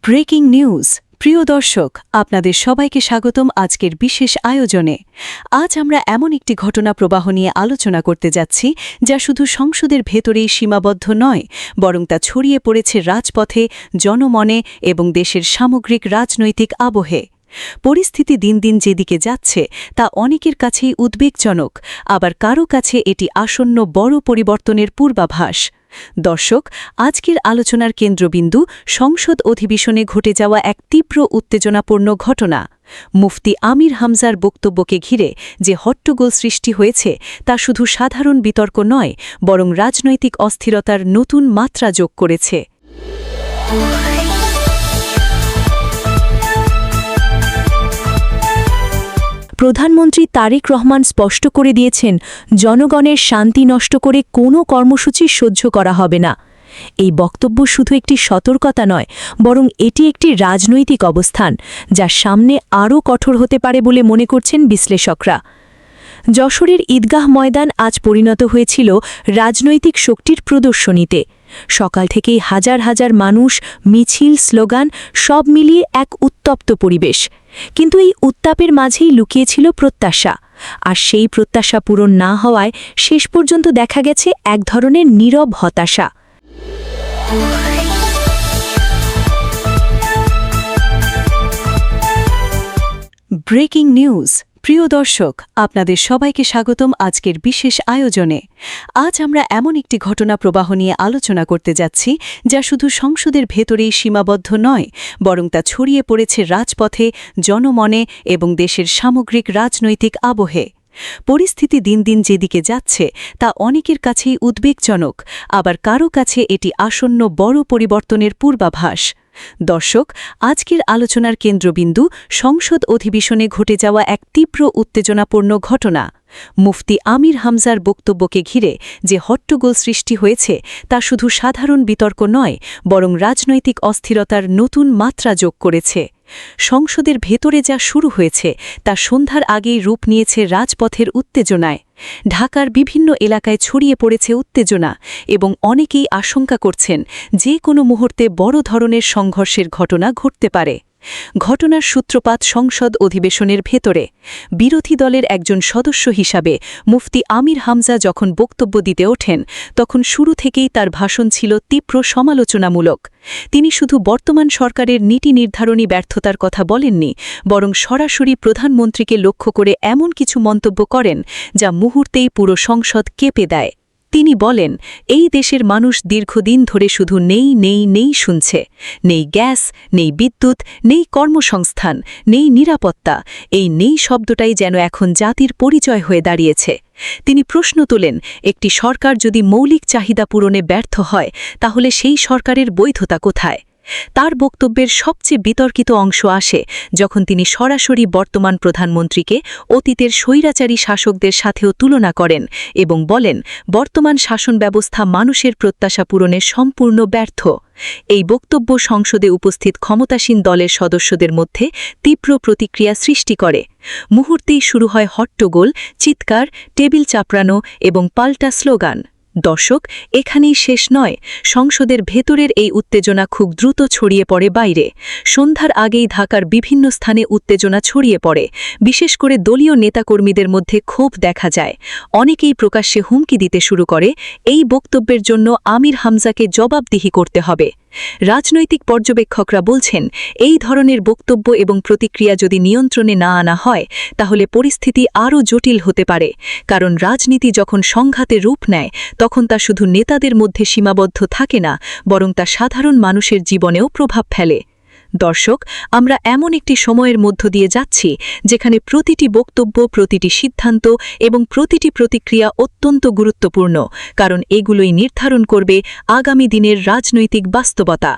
Breaking news. প্রিয় দর্শক, আপনাদের সবাইকে স্বাগতম আজকের বিশেষ আয়োজনে। আজ আমরা এমন একটি ঘটনা প্রবাহ নিয়ে আলোচনা করতে যাচ্ছি যা শুধু সংসদের ভেতরেই সীমাবদ্ধ নয়, বরং তা ছড়িয়ে পড়েছে রাজপথে, জনমনে এবং দেশের সামগ্রিক রাজনৈতিক আবহে। পরিস্থিতি দিন দিন যেদিকে যাচ্ছে তা অনেকের কাছেই উদ্বেগজনক, আবার কারও কাছে এটি আসন্ন বড় পরিবর্তনের পূর্বাভাস। দর্শক, আজকের আলোচনার কেন্দ্রবিন্দু সংসদ অধিবেশনে ঘটে যাওয়া এক তীব্র উত্তেজনাপূর্ণ ঘটনা। মুফতি আমির হামজার বক্তব্যকে ঘিরে যে হট্টগোল সৃষ্টি হয়েছে তা শুধু সাধারণ বিতর্ক নয়, বরং রাজনৈতিক অস্থিরতার নতুন মাত্রা যোগ করেছে। প্রধানমন্ত্রী তারেক রহমান স্পষ্ট করে দিয়েছেন, জনগণের শান্তি নষ্ট করে কোনো কর্মসূচি সহ্য করা হবে না। এই বক্তব্য শুধু একটি সতর্কতা নয়, বরং এটি একটি রাজনৈতিক অবস্থান যা সামনে আরও কঠোর হতে পারে বলে মনে করছেন বিশ্লেষকরা। যশোরের ঈদগাহ ময়দান আজ পরিণত হয়েছিল রাজনৈতিক শক্তির প্রদর্শনীতে। সকাল থেকেই হাজার হাজার মানুষ, মিছিল, স্লোগান সব মিলিয়ে এক উত্তপ্ত পরিবেশ। কিন্তু এই উত্তাপের মাঝেই লুকিয়েছিল প্রত্যাশা, আর সেই প্রত্যাশা পূরণ না হওয়ায় শেষ পর্যন্ত দেখা গেছে এক ধরনের নীরব হতাশা। Breaking news. প্রিয় দর্শক, আপনাদের সবাইকে স্বাগতম আজকের বিশেষ আয়োজনে। আজ আমরা এমন একটি ঘটনা প্রবাহ নিয়ে আলোচনা করতে যাচ্ছি যা শুধু সংসদের ভেতরেই সীমাবদ্ধ নয়, বরং তা ছড়িয়ে পড়েছে রাজপথে, জনমনে এবং দেশের সামগ্রিক রাজনৈতিক আবহে। পরিস্থিতি দিন দিন যেদিকে যাচ্ছে তা অনেকের কাছেই উদ্বেগজনক, আবার কারও কাছে এটি আসন্ন বড় পরিবর্তনের পূর্বাভাস। দর্শক, আজকের আলোচনার কেন্দ্রবিন্দু সংসদ অধিবেশনে ঘটে যাওয়া এক তীব্র উত্তেজনাপূর্ণ ঘটনা। মুফতি আমির হামজার বক্তব্যকে ঘিরে যে হট্টগোল সৃষ্টি হয়েছে তা শুধু সাধারণ বিতর্ক নয়, বরং রাজনৈতিক অস্থিরতার নতুন মাত্রা যোগ করেছে। সংসদের ভেতরে যা শুরু হয়েছে তা সন্ধ্যার আগেই রূপ নিয়েছে রাজপথের উত্তেজনায়। ঢাকার বিভিন্ন এলাকায় ছড়িয়ে পড়েছে উত্তেজনা এবং অনেকেই আশঙ্কা করছেন যে কোনো মুহূর্তে বড় ধরনের সংঘর্ষের ঘটনা ঘটতে পারে। ঘটনার সূত্রপাত সংসদ অধিবেশনের ভেতরে। বিরোধী দলের একজন সদস্য হিসাবে মুফতি আমির হামজা যখন বক্তব্য দিতে ওঠেন, তখন শুরু থেকেই তার ভাষণ ছিল তীব্র সমালোচনামূলক। তিনি শুধু বর্তমান সরকারের নীতি নির্ধারণী ব্যর্থতার কথা বলেননি, বরং সরাসরি প্রধানমন্ত্রীকে লক্ষ্য করে এমন কিছু মন্তব্য করেন যা মুহূর্তেই পুরো সংসদ কেঁপে দেয়। তিনি বলেন, এই দেশের মানুষ দীর্ঘদিন ধরে শুধু নেই নেই নেই শুনছে। নেই গ্যাস, নেই বিদ্যুৎ, নেই কর্মসংস্থান, নেই নিরাপত্তা। এই নেই শব্দটাই যেন এখন জাতির পরিচয় হয়ে দাঁড়িয়েছে। তিনি প্রশ্ন তোলেন, একটি সরকার যদি মৌলিক চাহিদা পূরণে ব্যর্থ হয়, তাহলে সেই সরকারের বৈধতা কোথায়? তার বক্তব্যের সবচেয়ে বিতর্কিত অংশ আসে যখন তিনি সরাসরি বর্তমান প্রধানমন্ত্রীকে অতীতের স্বৈরাচারী শাসকদের সাথেও তুলনা করেন এবং বলেন, বর্তমান শাসন ব্যবস্থা মানুষের প্রত্যাশা পূরণে সম্পূর্ণ ব্যর্থ। এই বক্তব্য সংসদে উপস্থিত ক্ষমতাসীন দলের সদস্যদের মধ্যে তীব্র প্রতিক্রিয়া সৃষ্টি করে। মুহূর্তেই শুরু হয় হট্টগোল, চিৎকার, টেবিল চাপড়ানো এবং পাল্টা স্লোগান। দর্শক, এখানেই শেষ নয়। সংসদের ভেতরের এই উত্তেজনা খুব দ্রুত ছড়িয়ে পড়ে বাইরে। সন্ধ্যার আগেই ঢাকার বিভিন্ন স্থানে উত্তেজনা ছড়িয়ে পড়ে, বিশেষ করে দলীয় নেতাকর্মীদের মধ্যে ক্ষোভ দেখা যায়। অনেকেই প্রকাশ্যে হুমকি দিতে শুরু করে, এই বক্তব্যের জন্য আমির হামজাকে জবাবদিহি করতে হবে। রাজনৈতিক পর্যবেক্ষকরা বলছেন, এই ধরনের বক্তব্য এবং প্রতিক্রিয়া যদি নিয়ন্ত্রণে না আনা হয়, তাহলে পরিস্থিতি আরও জটিল হতে পারে। কারণ রাজনীতি যখন সংঘাতে রূপ নেয়, তখন তা শুধু নেতাদের মধ্যে সীমাবদ্ধ থাকে না, বরং তা সাধারণ মানুষের জীবনেও প্রভাব ফেলে। দর্শক, আমরা এমন একটি সময়ের মধ্য দিয়ে যাচ্ছি যেখানে প্রতিটি বক্তব্য, প্রতিটি সিদ্ধান্ত এবং প্রতিটি প্রতিক্রিয়া অত্যন্ত গুরুত্বপূর্ণ, কারণ এগুলোই নির্ধারণ করবে আগামী দিনের রাজনৈতিক বাস্তবতা।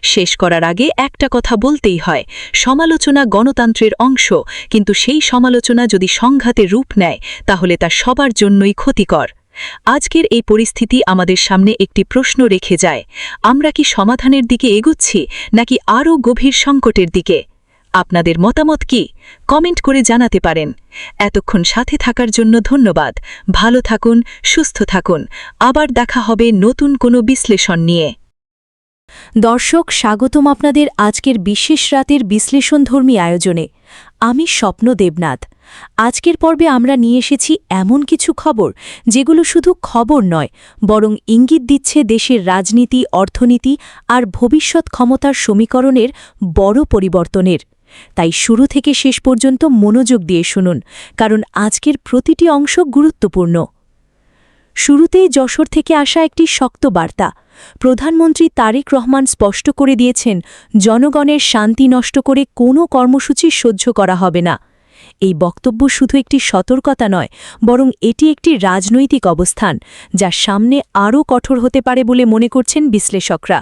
শেষ করার আগে একটা কথা বলতেই হয়, সমালোচনা গণতন্ত্রের অংশ, কিন্তু সেই সমালোচনা যদি সংঘাতে রূপ নেয়, তাহলে তা সবার জন্যই ক্ষতিকর। আজকের এই পরিস্থিতি আমাদের সামনে একটি প্রশ্ন রেখে যায়, আমরা কি সমাধানের দিকে এগুচ্ছি নাকি আরও গভীর সংকটের দিকে? আপনাদের মতামত কি কমেন্ট করে জানাতে পারেন। এতক্ষণ সাথে থাকার জন্য ধন্যবাদ। ভালো থাকুন, সুস্থ থাকুন। আবার দেখা হবে নতুন কোনো বিশ্লেষণ নিয়ে। দর্শক, স্বাগতম আপনাদের আজকের বিশেষ রাতের বিশ্লেষণধর্মী আয়োজনে। আমি স্বপ্ন দেবনাথ। আজকের পর্বে আমরা নিয়ে এসেছি এমন কিছু খবর যেগুলো শুধু খবর নয়, বরং ইঙ্গিত দিচ্ছে দেশের রাজনীতি, অর্থনীতি আর ভবিষ্যৎ ক্ষমতার সমীকরণের বড় পরিবর্তনের। তাই শুরু থেকে শেষ পর্যন্ত মনোযোগ দিয়ে শুনুন, কারণ আজকের প্রতিটি অংশ গুরুত্বপূর্ণ। শুরুতেই যশোর থেকে আসা একটি শক্ত বার্তা। প্রধানমন্ত্রী তারেক রহমান স্পষ্ট করে দিয়েছেন, জনগণের শান্তি নষ্ট করে কোনো কর্মসূচি সহ্য করা হবে না। এই বক্তব্য শুধু একটি সতর্কতা নয়, বরং এটি একটি রাজনৈতিক অবস্থান, যা সামনে আরও কঠোর হতে পারে বলে মনে করছেন বিশ্লেষকরা।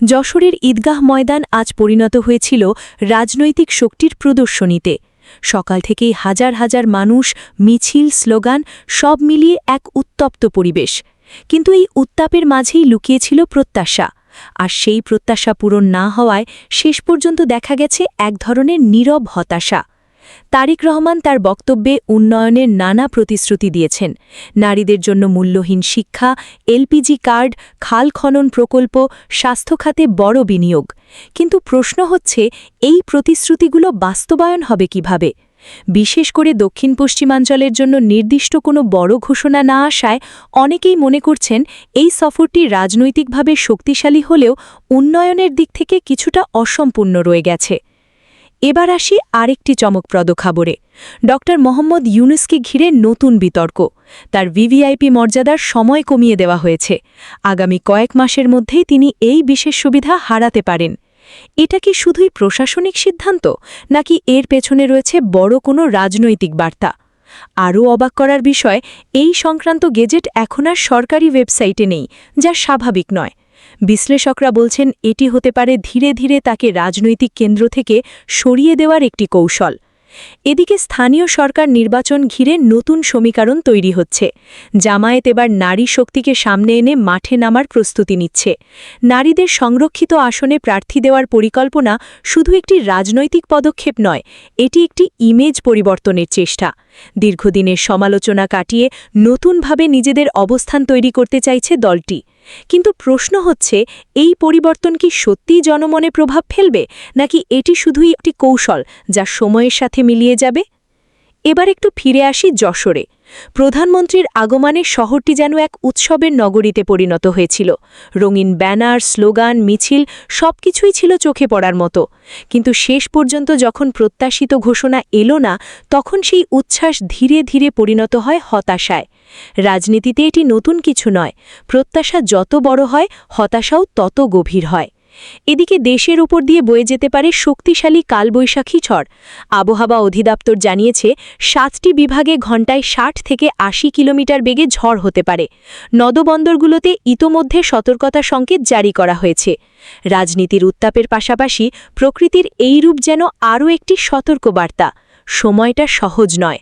যশোরের ঈদগাহ ময়দান আজ পরিণত হয়েছিল রাজনৈতিক শক্তির প্রদর্শনীতে। সকাল থেকেই হাজার হাজার মানুষ, মিছিল, স্লোগান সব মিলিয়ে এক উত্তপ্ত পরিবেশ। কিন্তু এই উত্তাপের মাঝেই লুকিয়েছিল প্রত্যাশা, আর সেই প্রত্যাশা পূরণ না হওয়ায় শেষ পর্যন্ত দেখা গেছে এক ধরনের নীরব হতাশা। তারেক রহমান তার বক্তব্যে উন্নয়নের নানা প্রতিশ্রুতি দিয়েছেন। নারীদের জন্য মূল্যহীন শিক্ষা, এলপিজি কার্ড, খাল খনন প্রকল্প, স্বাস্থ্য খাতে বড় বিনিয়োগ। কিন্তু প্রশ্ন হচ্ছে, এই প্রতিশ্রুতিগুলো বাস্তবায়ন হবে কিভাবে? বিশেষ করে দক্ষিণ পশ্চিমাঞ্চলের জন্য নির্দিষ্ট কোনো বড় ঘোষণা না আসায় অনেকেই মনে করছেন এই সফরটি রাজনৈতিকভাবে শক্তিশালী হলেও উন্নয়নের দিক থেকে কিছুটা অসম্পূর্ণ রয়ে গেছে। এবার আসি আরেকটি চমকপ্রদ খবরে। ড মোহাম্মদ ইউনূসকে ঘিরে নতুন বিতর্ক। তার ভিভিআইপি মর্যাদার সময় কমিয়ে দেওয়া হয়েছে। আগামী কয়েক মাসের মধ্যেই তিনি এই বিশেষ সুবিধা হারাতে পারেন। এটা কি শুধুই প্রশাসনিক সিদ্ধান্ত, নাকি এর পেছনে রয়েছে বড় কোনো রাজনৈতিক বার্তা? আরও অবাক করার বিষয়, এই সংক্রান্ত গেজেট এখন আর সরকারি ওয়েবসাইটে নেই, যা স্বাভাবিক নয়। বিশ্লেষকরা বলছেন এটি হতে পারে ধীরে ধীরে তাকে রাজনৈতিক কেন্দ্র থেকে সরিয়ে দেওয়ার একটি কৌশল। এদিকে স্থানীয় সরকার নির্বাচন ঘিরে নতুন সমীকরণ তৈরি হচ্ছে। জামায়াত এবার নারী শক্তিকে সামনে এনে মাঠে নামার প্রস্তুতি নিচ্ছে। নারীদের সংরক্ষিত আসনে প্রার্থী দেওয়ার পরিকল্পনা শুধু একটি রাজনৈতিক পদক্ষেপ নয়, এটি একটি ইমেজ পরিবর্তনের চেষ্টা। দীর্ঘদিনের সমালোচনা কাটিয়ে নতুনভাবে নিজেদের অবস্থান তৈরি করতে চাইছে দলটি। কিন্তু প্রশ্ন হচ্ছে, এই পরিবর্তন কি সত্যিই জনমনে প্রভাব ফেলবে, নাকি এটি শুধুই একটি কৌশল যা সময়ের সাথে মিলিয়ে যাবে? এবার একটু ফিরে আসি যশোরে। প্রধানমন্ত্রীর আগমনে শহরটি যেন এক উৎসবের নগরীতে পরিণত হয়েছিল। রঙিন ব্যানার, স্লোগান, মিছিল সবকিছুই ছিল চোখে পড়ার মতো। কিন্তু শেষ পর্যন্ত যখন প্রত্যাশিত ঘোষণা এলো না, তখন সেই উচ্ছ্বাস ধীরে ধীরে পরিণত হয় হতাশায়। রাজনীতিতে এটি নতুন কিছু নয়। প্রত্যাশা যত বড় হয়, হতাশাও তত গভীর হয়। এদিকে দেশের উপর দিয়ে বয়ে যেতে পারে শক্তিশালী কালবৈশাখী ঝড়। আবহাওয়া অধিদপ্তর জানিয়েছে 7টি বিভাগে ঘণ্টায় 60 থেকে 80 কিলোমিটার বেগে ঝড় হতে পারে। নদবন্দরগুলোতে ইতোমধ্যে সতর্কতা সংকেত জারি করা হয়েছে। রাজনীতির উত্তাপের পাশাপাশি প্রকৃতির এই রূপ যেন আরও একটি সতর্কবার্তা। সময়টা সহজ নয়।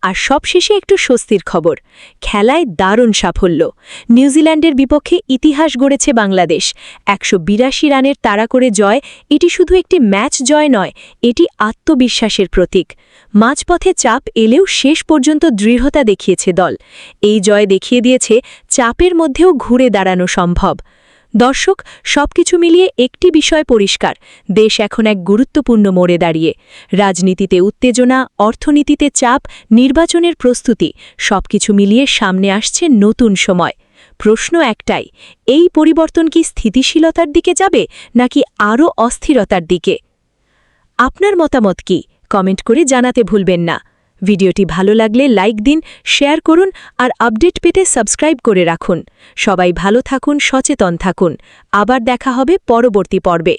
আর সবশেষে একটু স্বস্তির খবর। খেলায় দারুণ সাফল্য। নিউজিল্যান্ডের বিপক্ষে ইতিহাস গড়েছে বাংলাদেশ। 182 রানের তাড়া করে জয়। এটি শুধু একটি ম্যাচ জয় নয়, এটি আত্মবিশ্বাসের প্রতীক। মাঝপথে চাপ এলেও শেষ পর্যন্ত দৃঢ়তা দেখিয়েছে দল। এই জয় দেখিয়ে দিয়েছে চাপের মধ্যেও ঘুরে দাঁড়ানো সম্ভব। দর্শক, সবকিছু মিলিয়ে একটি বিষয় পরিষ্কার, দেশ এখন এক গুরুত্বপূর্ণ মোড়ে দাঁড়িয়ে। রাজনীতিতে উত্তেজনা, অর্থনীতিতে চাপ, নির্বাচনের প্রস্তুতি সবকিছু মিলিয়ে সামনে আসছে নতুন সময়। প্রশ্ন একটাই, এই পরিবর্তন কি স্থিতিশীলতার দিকে যাবে, নাকি আরও অস্থিরতার দিকে? আপনার মতামত কি কমেন্ট করে জানাতে ভুলবেন না। ভিডিওটি ভালো লাগলে লাইক দিন, শেয়ার করুন আর আপডেট পেতে সাবস্ক্রাইব করে রাখুন। সবাই ভালো থাকুন, সচেতন থাকুন। আবার দেখা হবে পরবর্তী পর্বে।